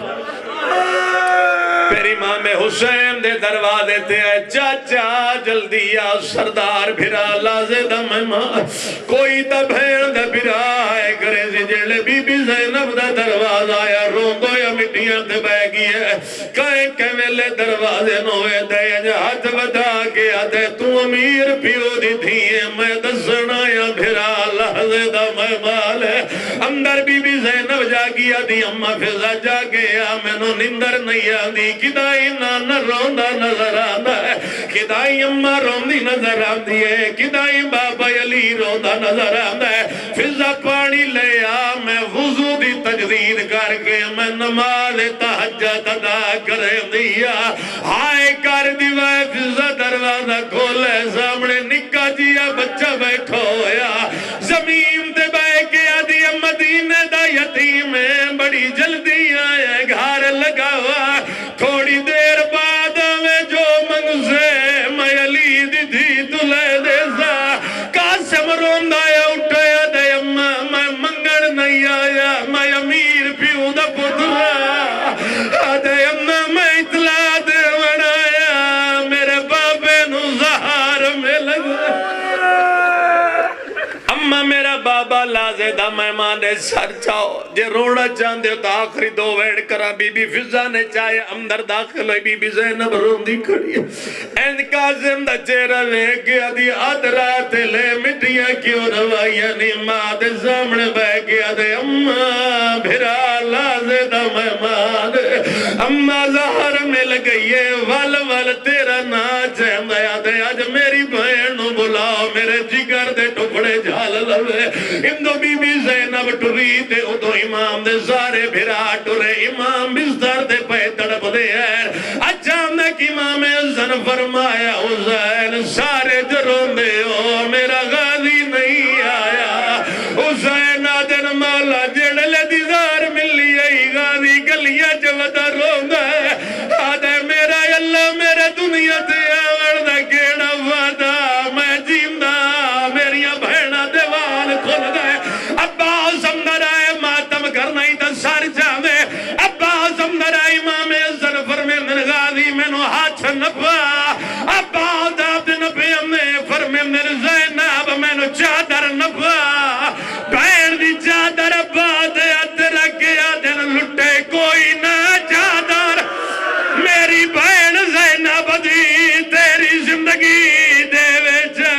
پیری امام حسین دے دروازے تے آئے چاچا جلدی آ سردار بھرا لازے دا مہمان کوئی تا بھیڑ دا بھرا آئے کرے سی جلے بی بی زینب دا دروازہ آیا روندو یا مٹیاں تے بہ گئی ہے کہیں کہ ویلے دروازے نوے دے ہاتھ بتا کے آتے تو امیر پیو دی تھیے میں دسنا یا بھرا لازے دا مہمان ہے اندر بی بی زینب جا گیا دی اممہ فضا جا گیا میں نو نندر نہیں آدھی کدائی نانا روندہ نظر آدھا ہے کدائی اممہ روندی نظر آدھی ہے کدائی بابا علی روندہ نظر آدھا ہے فضا پانی لے آ میں وضو دی تجدید کر کے میں نماز تحجد ادا کرے دیا ہائے کر دیوائے فضا دروازہ کھولے سامنے نکا جیا بچہ بیٹھو ہویا زمین تے بے کے آدھی مدینہ دا یتیم ہے بڑی جلدی آئے گھار لگا ہوا تھوڑی دیر بعد میں جو منگزے میں علی دی تھی تلے دے سا قاسم روندہ ہے اٹھایا دے میں منگڑ نہیں آیا میں امیر پیو دا پتلا دے میں اطلاع دے بڑھایا میرے بابے نو زہار میں لگا اممہ میرا بابا لازے دا مہمان سر چاہو جے روڑا چاندے تو آخری دو ویڑ کرا بی بی فضا نے چاہے اندر داخل ہوئی بی بی زینب روندی کھڑی این قاسم دا چہرہ لے گیا دی آدرات لے مٹیاں کیوں روائیاں نی ماں دے سامنے بے گیا دے اممہ بھرا لازے دا مہمان اممہ زہر مل گئی ہے وال وال تیرا ناچ ہے دے آج میری بہن نو بلاؤ میرے جگر دے ٹکڑے جھال لوے اندو بی بی زینب ٹری دے ادو امام دے سارے بھرا ٹرے امام بستر دے پہ تڑپ دے ہیں اچانک امام حسن فرمایا حسین سارے جرون دے ہو میرا غازی نہیں آیا حسین آدن مولا جڑلے دیزار ملی ای غازی گلیا جودہ رونگا آدھے میرا اللہ میرے دنیا تے آوردہ کیڑا وعدہ میں جیندہ میریاں بہنہ دیوان کھل گئے ابا سمدر آئے ماتم کرنا ہی تا سار جاوے ابا سمدر آئے امام حسن فرمے من غازی میں نو ہاتھ نپا ابا دابد نپے ہمیں فرمے من زینب میں نو چادر نپا بہن دی چادر ابا دے ادھر گیا دن لٹے کوئی نہ چادر میری بہن زینب دی تیری زندگی دے ویچا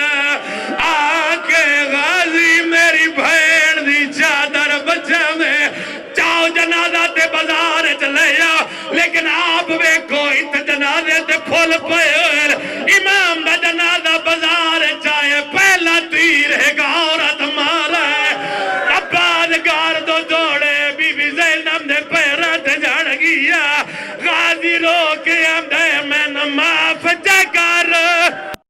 آکے غازی میری بہن دی چادر بچا میں چاہو جنازہ تے بازار چلے یا لیکن آپ بے کوئی تے جنازے تے پھول پیر امام دا جنازہ بازار چاہے پہلا تیر ہے گا عورت مارا ہے اباد گار دو جوڑے بی بی زینب دے پیرات جاڑ گیا غازی رو کے اندے میں نماف جگر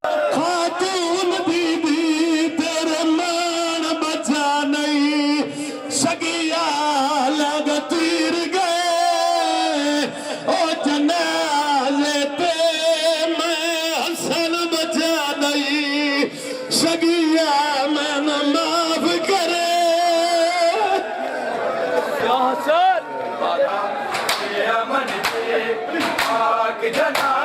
خاتون بی بی تیرے مان بچا نہیں جنا